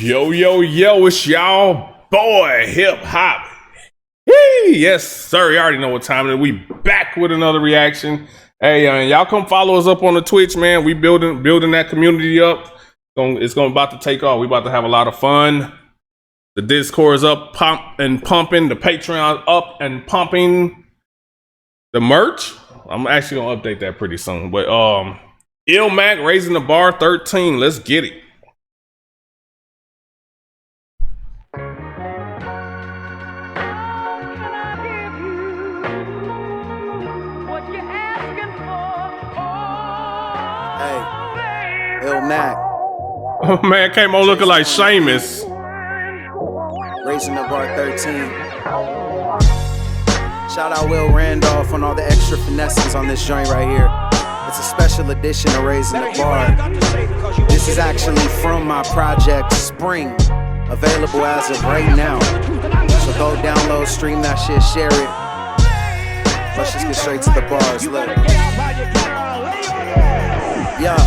Yo, yo, yo, it's y'all boy, hip hop. Hey, yes, sir. You already know what time it is. We back with another reaction. Hey, y'all come follow us up on the Twitch, man. We building that community up. It's going about to take off. We about to have a lot of fun. The Discord is up, pumping. The Patreon up and pumping. The merch, I'm actually gonna update that pretty soon. But Illmac raising the bar 13. Let's get it. Illmac. Oh man, came on looking like Seamus. Raising the bar 13. Shout out Will Randolph on all the extra finesses on this joint right here. It's a special edition of Raising the Bar. This is actually from my project Spring, available as of right now. So go download, stream that shit, share it. Let's just get straight to the bars. Look. Yeah.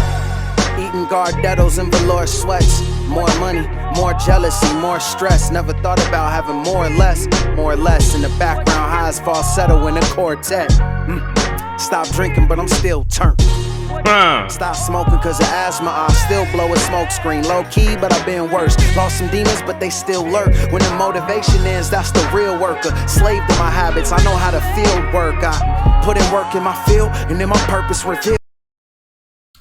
Eating Gardettos and velour sweats. More money, more jealousy, more stress. Never thought about having more or less. More or less in the background, highs falsetto in a quartet. Stop drinking, but I'm still turned. Stop smoking cause of asthma, I still blow a smoke screen. Low key, but I've been worse. Lost some demons, but they still lurk. When the motivation is, that's the real worker. Slave to my habits, I know how to field work. I put in work in my field, and then my purpose revealed.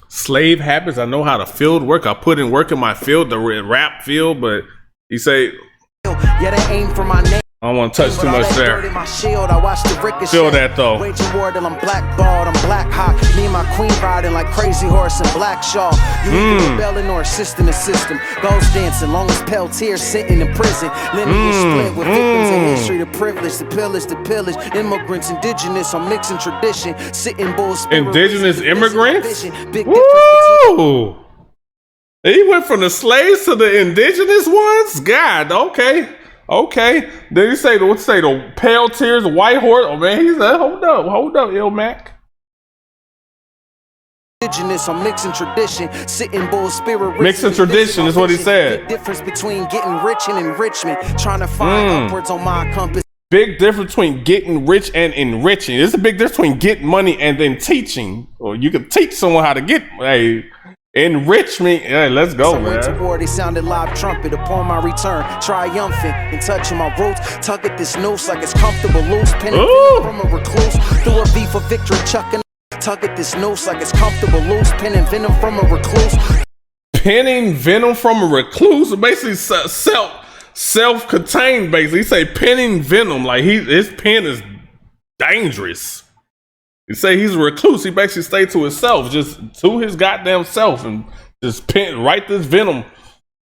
Slave habits, I know how to field work. I put in work in my field, the rap field, but he say, yeah, they aim for my name. I don't want to touch too much there. Feel that though. Waging war till I'm blackballed, I'm black hot. Me and my queen riding like Crazy Horse and Black Shaw. You either rebelling or assisting the system. Ghost dancing, long as Peltier sitting in prison. Lineage split with victims in history. The privilege, the pillage, immigrants, indigenous. I'm mixing tradition. Sitting bulls. Indigenous immigrants? Woo! He went from the slaves to the indigenous ones? God, okay. Okay, then you say the pale tears, the white horse. Oh man, he's like, hold up, Illmac. Indigenous, I'm mixing tradition, sitting bull spirit. Mixing tradition is what he said. Big difference between getting rich and enrichment. Trying to find upwards on my compass. Big difference between getting rich and enriching. There's a big difference between getting money and then teaching. Or you can teach someone how to get enrich me. Yeah, let's go, man. Toward he sounded live trumpet upon my return, triumphant and touching my roots. Tug at this noose like it's comfortable loose. Penning from a recluse through a V for victory, chucking. Tug at this noose like it's comfortable loose. Penning venom from a recluse. Penning venom from a recluse. Basically, self-contained. Basically, he say penning venom like his pen is dangerous. He say he's a recluse. He basically stay to himself, just to his goddamn self, and just write this venom.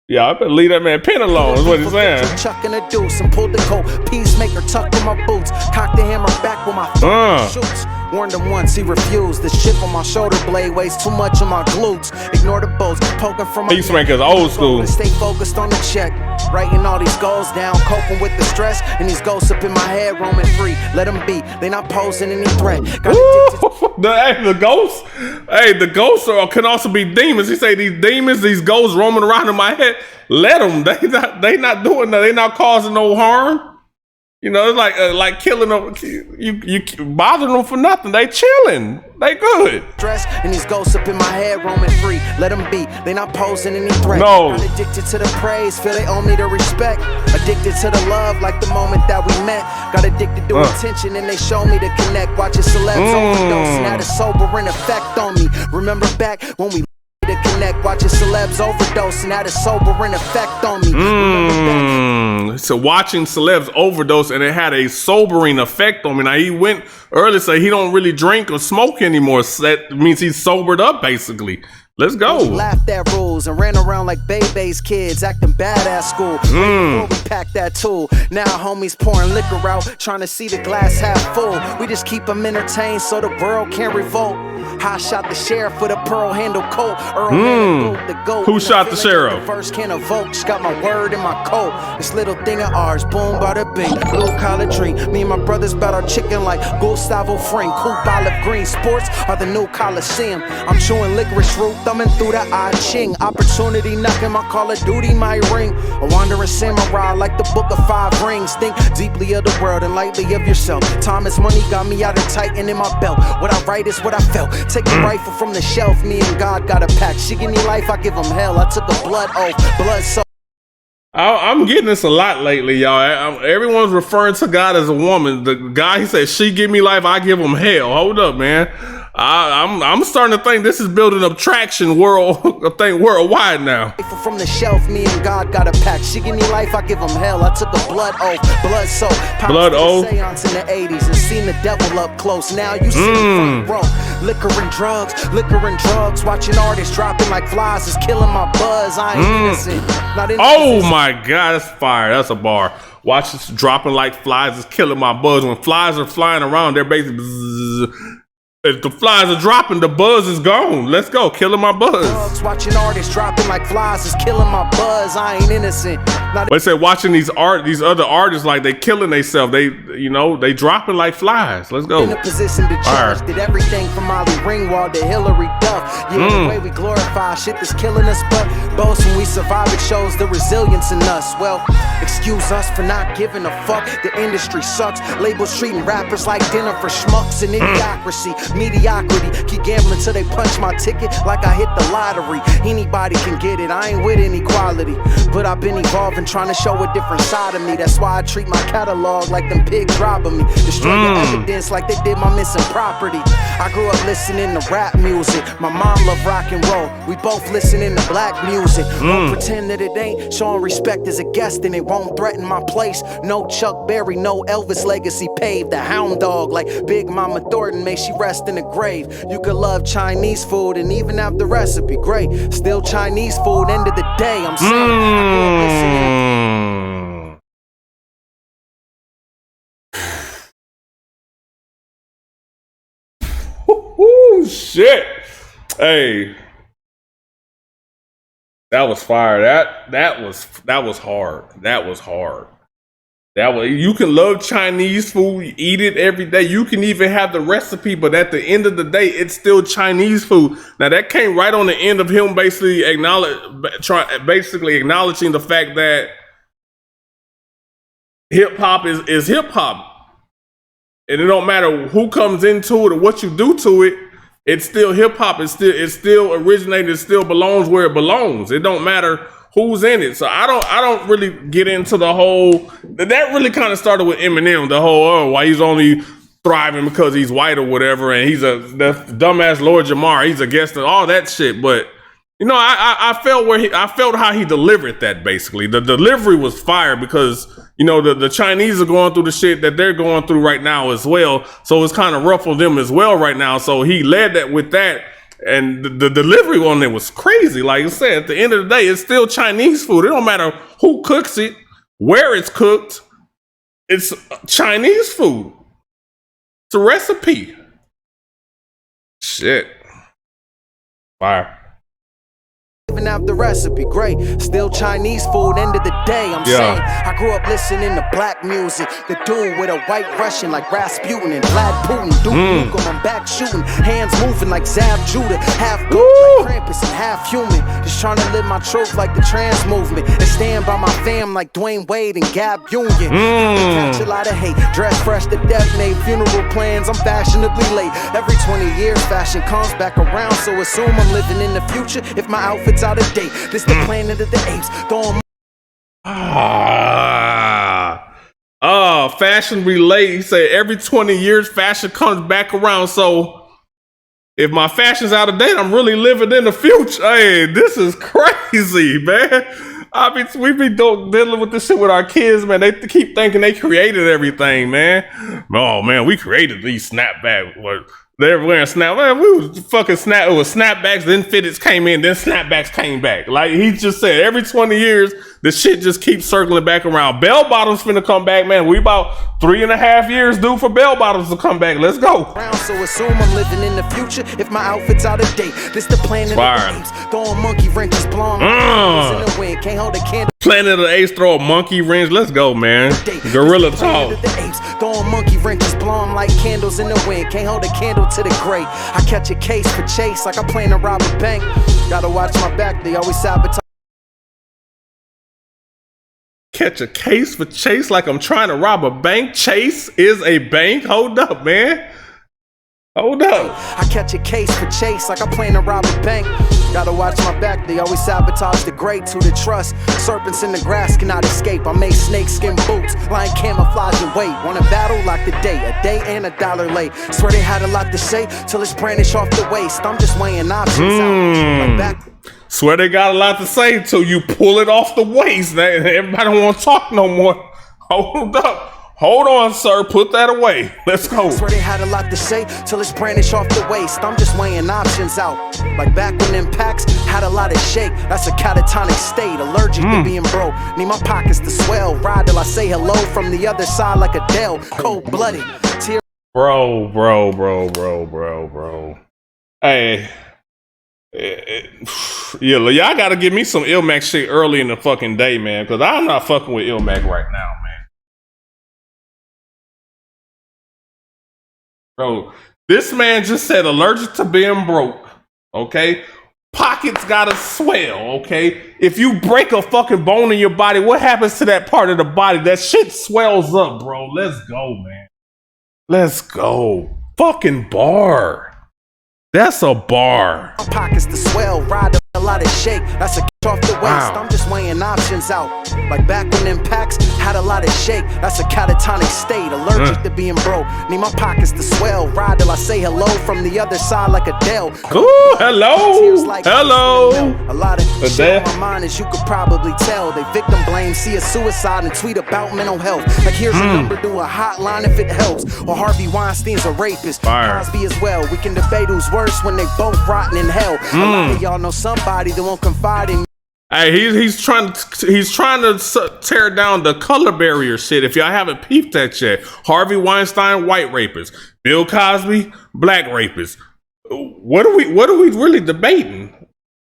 Yeah, I better leave that man pen alone. Is what he's saying. Chucking a deuce and pulled the coat. Peacemaker tucked in my boots. Cocked the hammer back with my thumb shoots. Warned him once, he refused. The chip on my shoulder blade weighs too much on my glutes. Ignore the bolts, poking from my Peacemaker's old school. Stay focused on the check. Writing all these goals down, coping with the stress. And these ghosts up in my head roaming free. Let them be, they not posing any threat. The ghosts can also be demons. He say these demons, these ghosts roaming around in my head. Let them. They not doing that. They not causing no harm. You know, it's like killing them. You bothering them for nothing. They chilling. They good. Dress and these ghosts up in my head roaming free. Let them be. They not posing any threat. No. Got addicted to the praise. Feel they owe me the respect. Addicted to the love like the moment that we met. Got addicted to attention and they show me to connect. Watching celebs overdose and had a sobering effect on me. Remember back when we to connect, watching celebs overdose and had a sobering effect on me. So watching celebs overdose and it had a sobering effect on me. Now he went earlier, say he don't really drink or smoke anymore. So that means he's sobered up basically. Let's go. Laughed at rules and ran around like Bebe's kids, acting bad at school. Before we packed that tool. Now homies pouring liquor out, trying to see the glass half full. We just keep them entertained so the world can't revolt. I shot the sheriff with a pearl handle coat. The goat. Who shot the sheriff? First can of vote, just got my word in my coat. This little thing of ours, boom, bada bing. Blue collar dream. Me and my brothers bout our chicken like Gustavo Fring. Coupe olive green sports are the new Coliseum. I'm chewing licorice root. thumbing through the I Ching. Opportunity knocking, my Call of Duty, my ring. A wandering samurai like the Book of Five Rings. Think deeply of the world and lightly of yourself. Time is money, got me out of tightening my belt. What I write is what I felt. Take the rifle from the shelf, me and God got a pact. She give me life, I give him hell. I took a blood oath, blood so. I'm getting this a lot lately, y'all. Everyone's referring to God as a woman. The guy, he said, she give me life, I give him hell. Hold up, man. I'm starting to think this is building up traction worldwide now. From the shelf, me and God got a pact. She give me life, I give him hell. I took a blood oath, blood soap. Blood oath. Seance in the 80s and seen the devil up close. Now you see the front row. Liquor and drugs. Watching artists dropping like flies is killing my buzz. I ain't innocent. Not innocent. Oh my God, that's fire. That's a bar. Watch this dropping like flies is killing my buzz. When flies are flying around, they're basically bzzz. If the flies are dropping, the buzz is gone. Let's go, killing my buzz. Watching artists dropping like flies is killing my buzz. I ain't innocent. But they say watching these other artists like they killing themselves. They dropping like flies. Let's go. In a position to judge, did everything from Molly Ringwald to Hillary Duff. Yeah, the way we glorify shit that's killing us, but boast when we survive, it shows the resilience in us. Well, excuse us for not giving a fuck. The industry sucks. Labels treating rappers like dinner for schmucks and idiocracy. Mediocrity, keep gambling till they punch my ticket like I hit the lottery. Anybody can get it, I ain't with inequality, but I've been evolving, trying to show a different side of me. That's why I treat my catalog like them pigs robbing me. Destroy your evidence like they did my missing property. I grew up listening to rap music. My mom loved rock and roll. We both listening to black music. Won't pretend that it ain't. Showing respect as a guest and it won't threaten my place. No Chuck Berry, no Elvis legacy paved. The hound dog like Big Mama Thornton, may she rest in the grave. You could love Chinese food and even have the recipe great. Still Chinese food, end of the day, I'm saying. I grew up listening. Ooh, shit. Hey. That was fire. That was hard. That was hard. You can love Chinese food, eat it every day. You can even have the recipe, but at the end of the day, it's still Chinese food. Now that came right on the end of him basically acknowledging the fact that hip hop is hip hop, and it don't matter who comes into it or what you do to it. It's still hip hop. It's still originated. It still belongs where it belongs. It don't matter who's in it. So I don't really get into the whole. That really kind of started with Eminem. The whole why he's only thriving because he's white or whatever, and he's the dumbass Lord Jamar. He's a guest and all that shit. But I felt how he delivered that. Basically, the delivery was fire because the Chinese are going through the shit that they're going through right now as well. So it's kind of ruffled them as well right now. So he led that with that. And the delivery on it was crazy. Like I said, at the end of the day, it's still Chinese food. It don't matter who cooks it, where it's cooked. It's Chinese food. It's a recipe. Shit. Fire. Even have the recipe great. Still Chinese food, end of the day, I'm saying. I grew up listening to black music. The dude with a white Russian like Rasputin and Vlad Putin. Duke Nukem, I'm back shooting. Hands moving like Zab Judah. Half goat like Krampus and half human. Just trying to live my truth like the trans movement. And stand by my fam like Dwayne Wade and Gab Union. Catch a lot of hate. Dress fresh to death, made funeral plans. I'm fashionably late. Every 20 years, fashion comes back around. So assume I'm living in the future if my outfit's out of date. This the planet of the apes. Fashion relate. He said every 20 years fashion comes back around. So if my fashion's out of date, I'm really living in the future. Hey, this is crazy, man. We be dealing with this shit with our kids, man. They keep thinking they created everything, man. Oh man, we created these snapbacks. They're wearing snap. Man, we was fucking snap. It was snapbacks. Then fitteds came in. Then snapbacks came back. Like he just said, every 20 years this shit just keeps circling back around. Bell bottoms finna come back, man. We about 3.5 years due for bell bottoms to come back. Let's go. So assume I'm living in the future if my outfit's out of date. This the planet of the apes, throwing monkey wrenches, blowing in the wind. Can't hold a candle. Planet of the Apes, throw a monkey wrench. Let's go, man. Gorilla talk. Throwing monkey wrenches, blowing like candles in the wind. Can't hold a candle to the gray. I catch a case for chase like I plan to rob a bank. Gotta watch my back, they always sabotage. Catch a case for chase like I'm trying to rob a bank. Chase is a bank. Hold up, man. Hold up. I catch a case for chase like I plan to rob a bank. Gotta watch my back, they always sabotage the great to the trust. Serpents in the grass cannot escape. I made snakeskin boots, lying camouflage and wait. Want a battle like the day, a day and $1 late. Swear they had a lot to say till it's brandished off the waist. I'm just weighing options out. Like back. Swear they got a lot to say till you pull it off the waist. Everybody don't want to talk no more. Hold up. Hold on, sir. Put that away. Let's go. Swear they had a lot to say till it's brandished off the waist. I'm just weighing options out. Like back when them packs had a lot of shake. That's a catatonic state. Allergic to being broke. Need my pockets to swell. Ride till I say hello from the other side like Adele. Cold-blooded. Bro. Hey. Yeah, y'all gotta give me some Illmac shit early in the fucking day, man. Because I'm not fucking with Illmac right now, man. Bro, this man just said allergic to being broke, okay? Pockets gotta swell, okay? If you break a fucking bone in your body, what happens to that part of the body? That shit swells up, bro. Let's go, man. Let's go. Fucking bar. That's a bar. Pockets to swell, ride a lot of shake. That's a off the waist. Wow. I'm just weighing options out. Like back when them packs had a lot of shake. That's a catatonic state. Allergic to being broke. Need my pockets to swell. Ride till I say hello from the other side like Adele. Ooh, hello. Like hello. A lot of shit on my mind, as you could probably tell. They victim blame, see a suicide and tweet about mental health. Like here's a number, do a hotline if it helps. Or Harvey Weinstein's a rapist. Cosby as well. We can debate who's worse when they both rotten in hell. A lot of y'all know somebody that won't confide in. Hey, he's trying to tear down the color barrier shit. If y'all haven't peeped that yet, Harvey Weinstein, white rapist. Bill Cosby, black rapist. What are we really debating?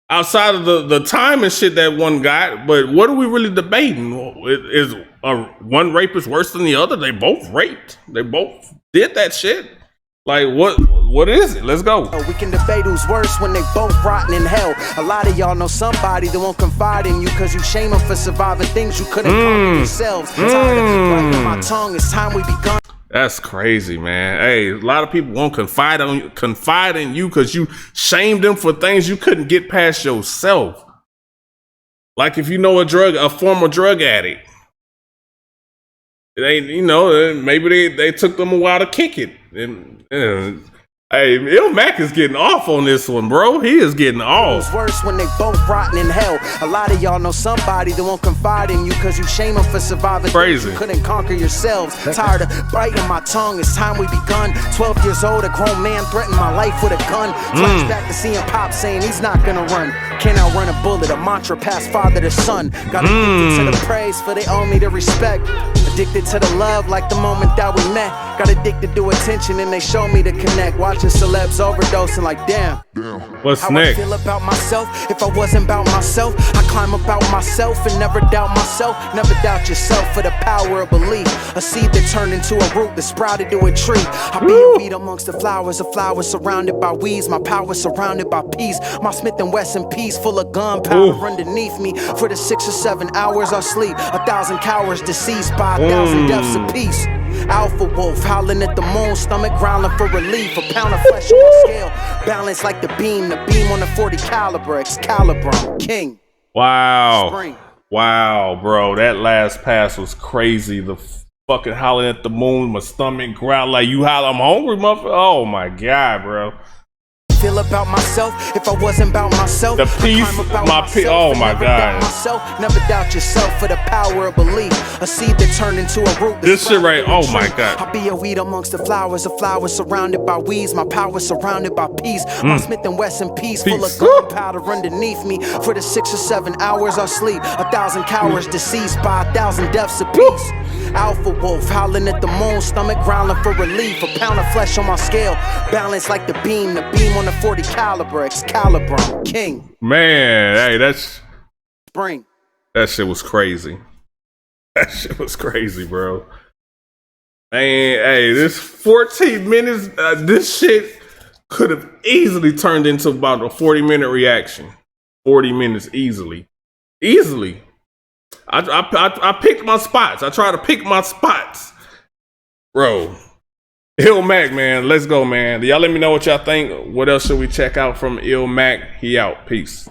Outside of the time and shit that one got, but what are we really debating? Is one rapist worse than the other? They both raped. They both did that shit. Like, what is it? Let's go. We can debate who's worse when they both rotten in hell. A lot of y'all know somebody that won't confide in you because you shame them for surviving things you couldn't conquer yourselves. Tired of biting my tongue, it's time we begun. That's crazy, man. Hey, a lot of people won't confide in you because you shamed them for things you couldn't get past yourself. Like if you know a former drug addict. It ain't, maybe they took them a while to kick it. Hey, Illmac is getting off on this one, bro. He is getting off. It's worse when they both rotten in hell. A lot of y'all know somebody that won't confide in you because you shame them for surviving. Crazy. You couldn't conquer yourselves. Tired of biting my tongue, it's time we begun. 12 years old, a grown man threatened my life with a gun. Flashback to seeing Pop saying he's not gonna run. Can't outrun a bullet, a mantra passed father to son. Got addicted to the praise, for they owe me the respect. Addicted to the love like the moment that we met. Got addicted to attention and they show me to connect. Watching celebs overdosing like damn. What's How next? I feel about myself, if I wasn't about myself, I climb about myself and never doubt myself. Never doubt yourself for the power of belief. A seed that turned into a root that sprouted to a tree. I be a weed amongst the flowers, a flower surrounded by weeds. My power surrounded by peace. My Smith & Wesson piece full of gunpowder underneath me. For the 6 or 7 hours I sleep, 1,000 cowards deceased by 1,000 deaths apiece. Alpha wolf howling at the moon, stomach growling for relief. A pound of flesh on the scale, balanced like the beam on the 40 caliber, Excalibur, I'm king. Wow. Spring. Wow, bro. That last pass was crazy. The fucking howling at the moon, my stomach growling like you holler, I'm hungry, motherfucker. Oh my God, bro. feel about myself if I wasn't about myself? The peace, oh my God. Never doubt yourself for the power of belief. A seed that turned into a root. This shit right, oh my God. I'll be a weed amongst the flowers, a flower surrounded by weeds. My power surrounded by peace. My Smith & Wesson piece full of gunpowder underneath me. For the 6 or 7 hours I sleep, 1,000 cowards deceased by 1,000 deaths apiece. Alpha wolf howling at the moon, stomach growling for relief. A pound of flesh on my scale, balanced like the beam on the 40 caliber. Excalibur, I'm king. Man, hey, that's spring. That shit was crazy. That shit was crazy, bro. Man, hey, this 14 minutes, this shit could have easily turned into about a 40-minute reaction. 40 minutes easily. Easily. I picked my spots. I try to pick my spots. Bro. Illmac, man. Let's go, man. Y'all let me know what y'all think. What else should we check out from Illmac? He out. Peace.